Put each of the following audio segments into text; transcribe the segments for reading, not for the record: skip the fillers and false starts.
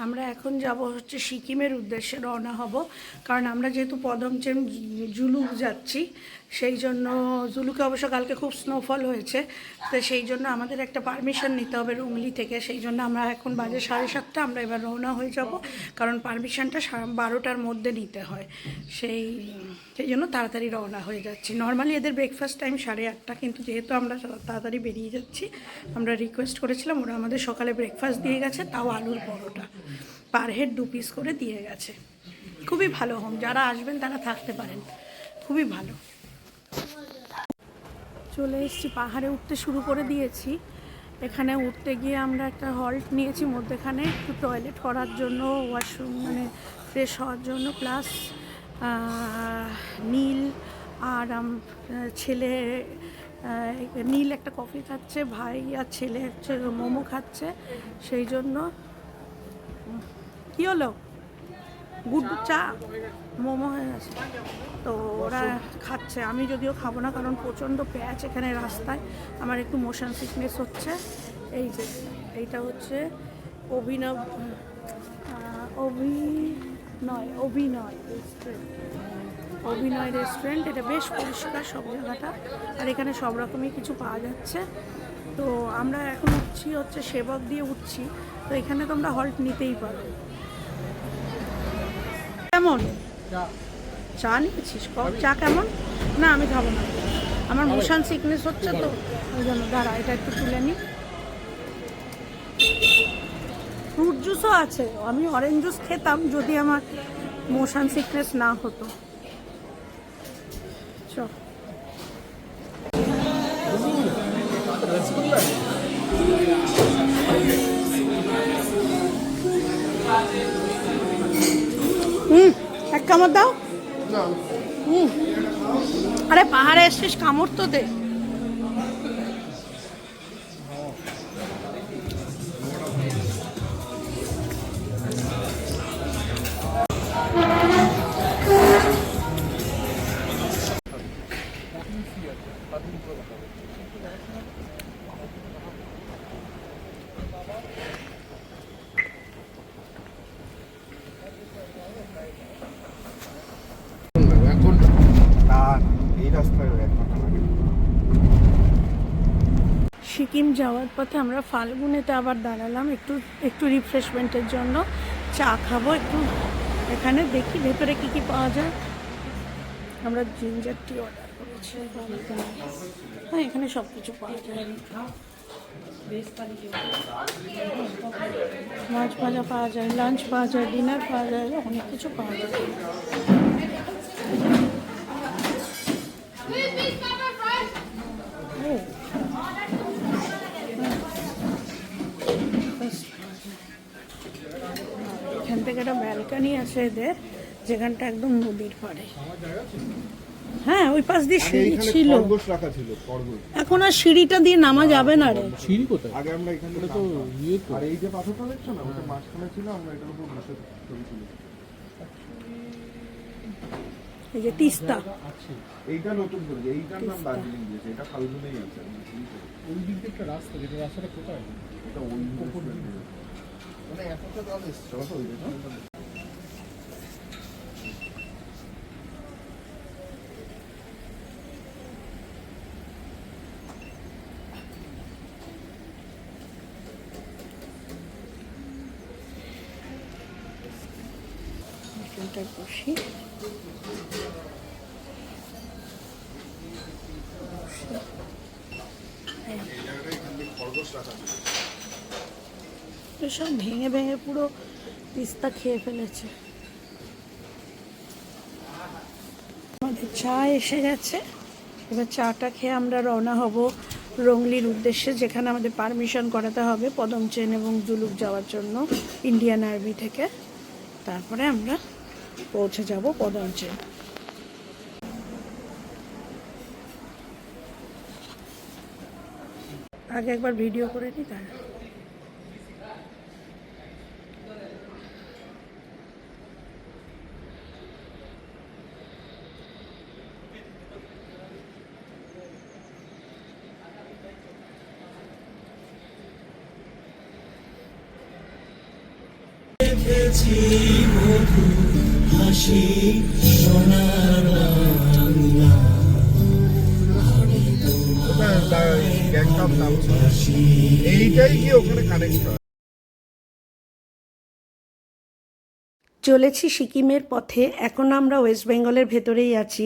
আমরা এখন যাব হচ্ছে সিকিমের উদ্দেশ্যে রওনা হব, কারণ আমরা যেহেতু পদমচেন জুলুক যাচ্ছি, সেই জন্য জুলুকে অবশ্য কালকে খুব স্নোফল হয়েছে, তো সেই জন্য আমাদের একটা পারমিশন নিতে হবে রুমলি থেকে। সেই জন্য আমরা এখন বাজে 7:30, আমরা এবার রওনা হয়ে যাব, কারণ পারমিশনটা 12টার মধ্যে নিতে হয়। সেই জন্য তাড়াতাড়ি রওনা হয়ে যাচ্ছি। নর্মালি এদের ব্রেকফাস্ট টাইম 8:30, কিন্তু যেহেতু আমরা তাড়াতাড়ি বেরিয়ে যাচ্ছি, আমরা রিকোয়েস্ট করেছিলাম, ওরা আমাদের সকালে ব্রেকফাস্ট দিয়ে গেছে, তাও আলুর পরোটা, পার হেড 2 পিস করে দিয়ে গেছে। খুবই ভালো হোম, যারা আসবেন তারা থাকতে পারেন, খুবই ভালো। চলে এসেছি, পাহাড়ে উঠতে শুরু করে দিয়েছি। এখানে উঠতে গিয়ে আমরা একটা হল্ট নিয়েছি মধ্যেখানে, একটু টয়লেট করার জন্য, ওয়াশরুম মানে ফ্রেশ হওয়ার জন্য, প্লাস নীল আর ছেলে, নীল একটা কফি খাচ্ছে, ভাই আর ছেলে হচ্ছে মোমো খাচ্ছে। সেই জন্য কী হলো, গুড্ডু চা মোমো হয়ে গেছে, তো ওরা খাচ্ছে। আমি যদিও খাবো না, কারণ প্রচণ্ড প্যাচ এখানে রাস্তায়, আমার একটু মোশন সিকনেস হচ্ছে। এই যে এইটা হচ্ছে অভিনয় রেস্টুরেন্ট। এটা বেশ পরিষ্কার সব জায়গাটা, আর এখানে সব রকমই কিছু পাওয়া যাচ্ছে। তো আমরা এখন উঠছি হচ্ছে সেবক দিয়ে উঠছি, তো এখানে তোমরা হল্ট নিতেই পারো। কেমন চা নিয়েছিস? চা কেমন? না আমি খাবো না, আমার মোশন সিকনেস হচ্ছে, তো ওই জন্য। দাঁড়া, এটা একটু তুলে নিই। ফ্রুট জুসও আছে, আমি অরেঞ্জ জুস খেতাম যদি আমার মোশন সিকনেস না হতো। চ এক কামড় দাও। আরে পাহাড়ে এসছিস, কামড় তো দে। সিকিম যাওয়ার পথে আমরা ফাল্গুনেতে আবার দাঁড়ালাম একটু রিফ্রেশমেন্টের জন্য, চা খাবো একটু। এখানে দেখি ভেতরে কি কি পাওয়া যায়। আমরা জিঞ্জার টি অর্ডার করেছি। হ্যাঁ, এখানে সব কিছু পাওয়া যায়, মাছ ভাজা পাওয়া যায়, লাঞ্চ পাওয়া যায়, ডিনার পাওয়া যায়, অনেক কিছু পাওয়া যায়। এখান থেকে একটা ব্যালকানি আছে এদের, যেখানটা একদম নদীর পাড়ে। হ্যাঁ, ওই পাশ দিয়ে সিঁড়ি ছিল, এখন আর সিঁড়িটা দিয়ে নামা যাবে না রে। সিঁড়ি কোথায়? আগে আমরা এখানে তো ইয়ে, আর এই যে পাথরটা দেখছো না, ওটা মাঝখানে ছিল, আমরা এটার উপর বসে ছবি তুলেছি। এই যে তিস্তা, এইটা নতুন করে, এইটার নাম দার্জিলিং দিয়েছে, এটা ফাল্গুনেই আছে। ওই দিক দিয়ে একটা রাস্তা, যেটা রাস্তাটা কোথায়? এটা ওই উপর দিকে, মানে এতটা জল এসছে তো ওই দিকে। বসি সব ভেঙে ভেঙে পুরো তিস্তা খেয়ে ফেলেছে। আমাদের চা এসে গেছে, এবার চাটা খেয়ে আমরা রওনা হব রংলির উদ্দেশ্যে, যেখানে আমাদের পারমিশন করাতে হবে পদমচেন এবং জুলুক যাওয়ার জন্য ইন্ডিয়ান আর্মি থেকে। তারপরে আমরা পৌঁছে যাব পদমচেন। আগে একবার ভিডিও করে নিই, তাই গ্যাংটক নামছে, এইটাই কি ওখানে কানেক্ট হয়? চলেছি সিকিমের পথে। এখন আমরা ওয়েস্ট বেঙ্গলের ভেতরেই আছি।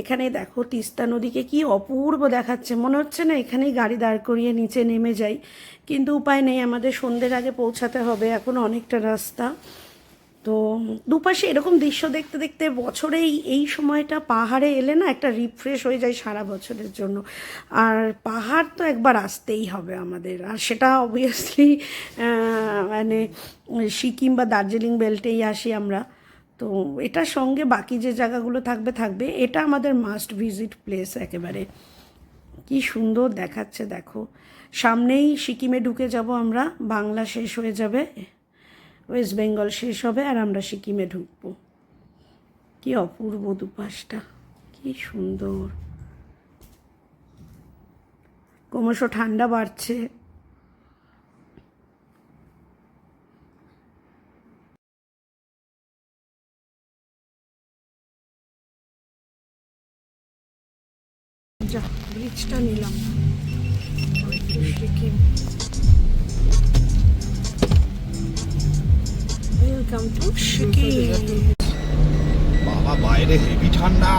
এখানে দেখো তিস্তা নদীকে কি অপূর্ব দেখাচ্ছে, মনে হচ্ছে না এখানেই গাড়ি দাঁড় করিয়ে নিচে নেমে যাই, কিন্তু উপায় নেই, আমাদের সন্ধ্যের আগে পৌঁছাতে হবে, এখন অনেকটা রাস্তা। তো দুপাশে এরকম দৃশ্য দেখতে দেখতে বছরেই এই সময়টা পাহাড়ে এলে না একটা রিফ্রেশ হয়ে যায় সারা বছরের জন্য। আর পাহাড় তো একবার আসতেই হবে আমাদের, আর সেটা অবভিয়াসলি মানে সিকিম বা দার্জিলিং বেল্টেই আসি আমরা। তো এটার সঙ্গে বাকি যে জায়গাগুলো থাকবে থাকবে, এটা আমাদের মাস্ট ভিজিট প্লেস একেবারে। কি সুন্দর দেখাচ্ছে দেখো, সামনেই সিকিমে ঢুকে যাব আমরা, বাংলা শেষ হয়ে যাবে, ওয়েস্ট বেঙ্গল শেষ হবে, আর আমরা সিকিমে ঢুকবো। কি অপূর্ব দুপাশটা, কি সুন্দর, ক্রমশ ঠান্ডা বাড়ছে। যা ব্রিজটা নিলাম, সিকিম। Welcome to Sikkim. বাবা বাইরে হেভি ঠান্ডা,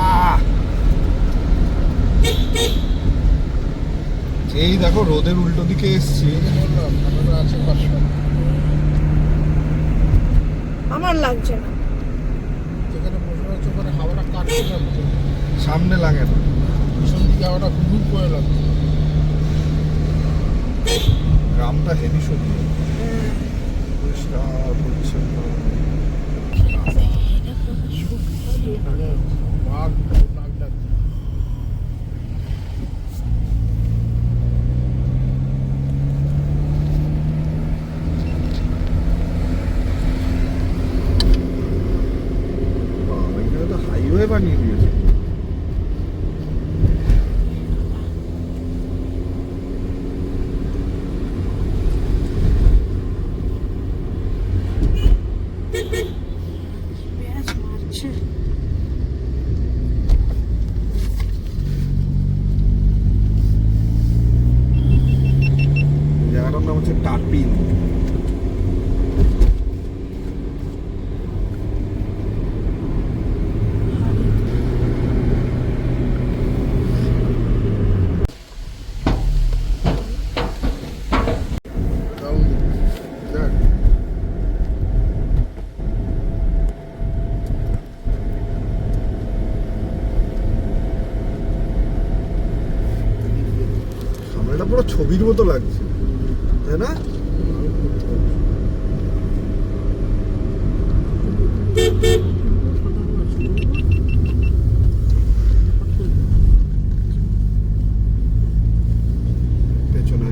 এই দেখো রোদের উল্টো দিকে এসছি। আমার লাগছে না, যেখানে বসে আছে ওখানে হাওয়াটা কাটছে লাগছে, সামনে লাগে না, পিছন দিকে হাওয়াটা হুড় করে লাগছে। গ্রামটা হেভি সুন্দর, পরিষ্কার পরিচ্ছন্ন। মানে বাঘ নাক ডাকছে। এখানে তো হাইওয়ে বানিয়ে দিয়েছে। পেঁয়াজ মারছে। জায়গাটার নাম হচ্ছে টাপিন। সামনেটা পুরো ছবির মতো লাগছে, তাই না? পেছনে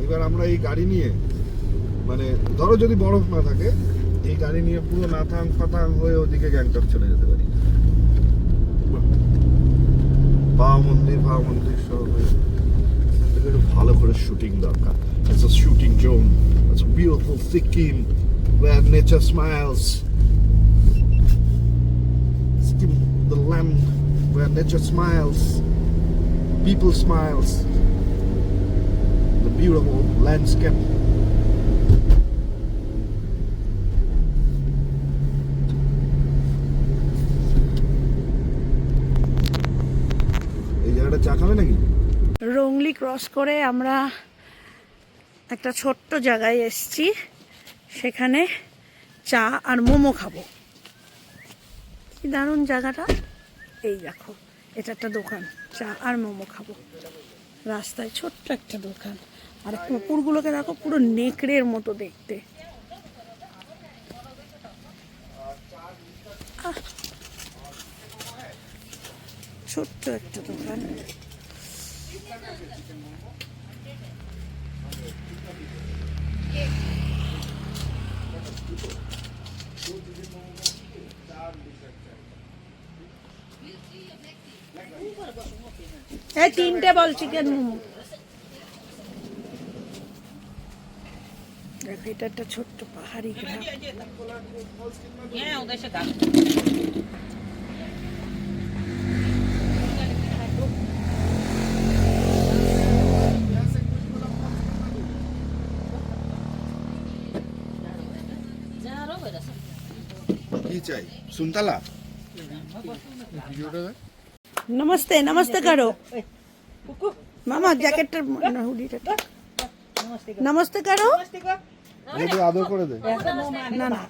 এবার আমরা এই গাড়ি নিয়ে, মানে ধরো যদি বরফ না থাকে, এই গাড়ি নিয়ে পুরো নাথাং ফাথাং হয়ে ওদিকে গ্যাংটক চলে যেতে পারি। বাবা মন্দির সব এখান থেকে একটু ভালো করে শুটিং দরকার। It's a shooting zone. It's a beautiful Sikkim where nature smiles. Sikkim, the land where nature smiles, people smiles, the beautiful landscape. এই জায়গাটা চা খাবে নাকি? রংলি ক্রস করে আমরা একটা ছোট্ট জায়গায় এসেছি, সেখানে চা আর মোমো খাবো। কি দারুণ জায়গাটা, এই দেখো, এটা একটা দোকান, চা আর মোমো খাবো রাস্তায়, ছোট্ট একটা দোকান। আর কুকুরগুলোকে দেখো, পুরো নেকড়ের মতো দেখতে। ছোট্ট একটা দোকান। এই 3টে বল চিকেন মোমো। দেখো এটা একটা ছোট্ট পাহাড়ি গ্রাম। কি চাই सुनताला ভিডিওটা নমস্তে নমস্তে করো মামা জ্যাকেটটা হুডিটা ঠিক। নমস্তে করো। আমাকে আদর করে দে। না না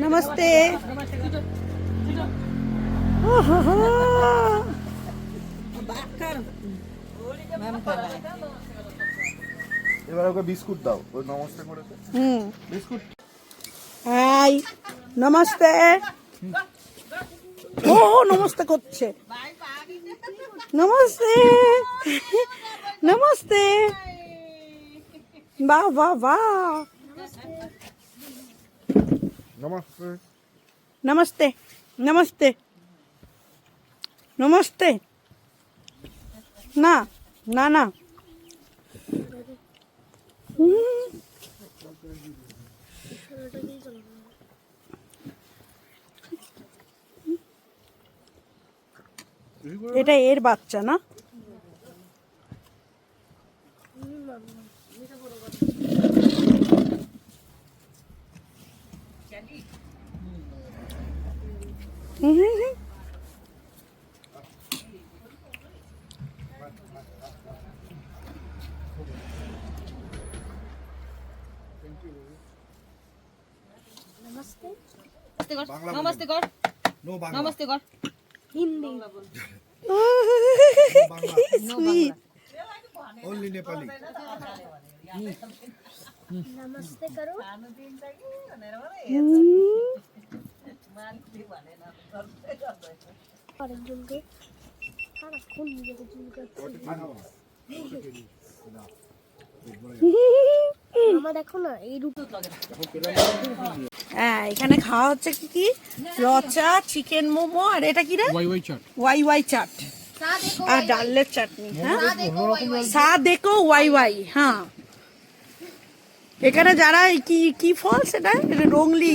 নমস্তে। ওহো এবার ওকে বিস্কুট দাও, ও নমস্তে করেছে। বিস্কুট হাই নমস্তে। ও নমস্তে করছে। নমস্তে নমস্তে। বাহ বাহ বাহ। নমস্তে। নমস্তে নমস্তে নমস্তে। না না না এটা এর বাচ্চা না? नमस्ते कर नो बांग्ला। नमस्ते कर हिंदी Sweet. ओनली नेपाली। नमस्ते करो আরেকজনকে সারাক্ষণ নিজেকে চুলকাচ্ছে আমার দেখো না এই রূপ হ্যাঁ এখানে খাওয়া হচ্ছে কি কি লচা চিকেন মোমো আর এটা কি রে ওয়াই ওয়াই চাট ওয়াই ওয়াই চাট আর ডালের চাটনি। হ্যাঁ সা দেখো ওয়াই ওয়াই। হ্যাঁ এখানে যারা কি কি ফলস এটা রংলি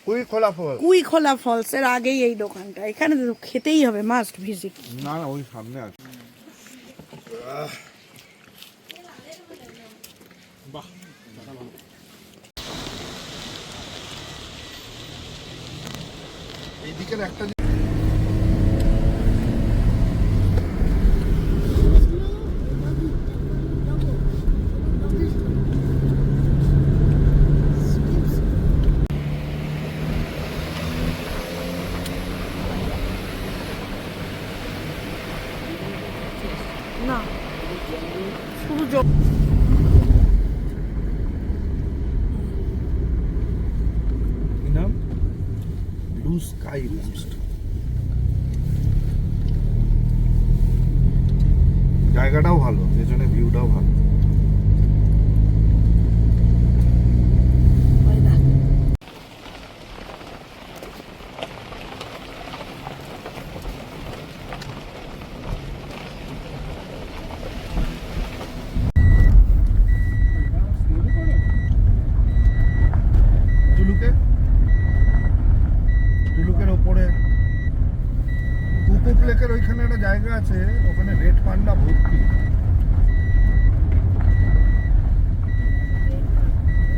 কুই খোলা ফল। কুই খোলা ফলস এর আগেই এই দোকানটা। এখানে তো খেতেই হবে, মাস্ট ভিজিট। না না ওই সামনে আছে। বাহ এইদিকের একটা না শুধু জল। নাম ব্লু স্কাই ল্যাম্পস্টোন। জায়গাটাও ভালো, পেছনে ভিউটাও ভালো। জুলুকের ওপরে কুকুর লেকের ওইখানে একটা জায়গা আছে, ওখানে রেড পান্ডা ভর্তি।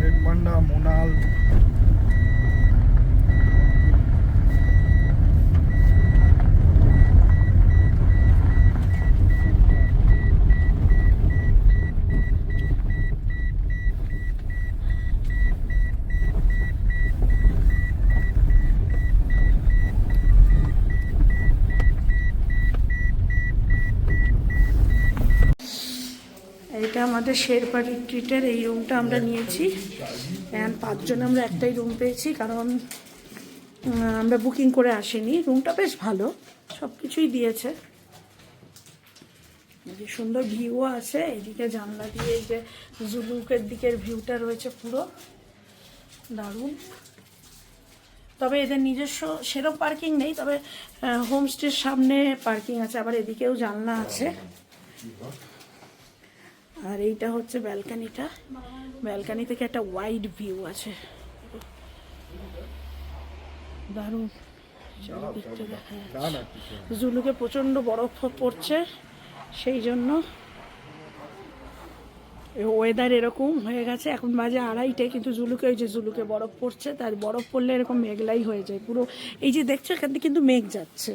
রেড পান্ডা, মোনাল, এটা আমাদের শেরপা রিট্রিটের এই রুমটা আমরা নিয়েছি। অ্যান্ড 5 জন আমরা একটাই রুম পেয়েছি, কারণ আমরা বুকিং করে আসিনি। রুমটা বেশ ভালো, সব কিছুই দিয়েছে। এই যে সুন্দর ভিউও আছে, এদিকে জানলা দিয়ে এই যে জুলুকের দিকের ভিউটা রয়েছে, পুরো দারুণ। তবে এদের নিজস্ব সেরকম পার্কিং নেই, তবে হোমস্টের সামনে পার্কিং আছে, আবার এদিকেও জানলা আছে। আর এইটা হচ্ছে ব্যালকানিটা, ব্যালকানি থেকে একটা ওয়াইড ভিউ আছে, দারুণ। চারিদিক থেকে দেখা যাচ্ছে। জুলুকে প্রচণ্ড বরফ পড়ছে, সেই জন্য ওয়েদার এরকম হয়ে গেছে। এখন বাজে 2:30, কিন্তু জুলুকে ওই যে জুলুকে বরফ পড়ছে, তার বরফ পড়লে এরকম মেঘলাই হয়ে যায় পুরো। এই যে দেখছো এখান থেকে কিন্তু মেঘ যাচ্ছে,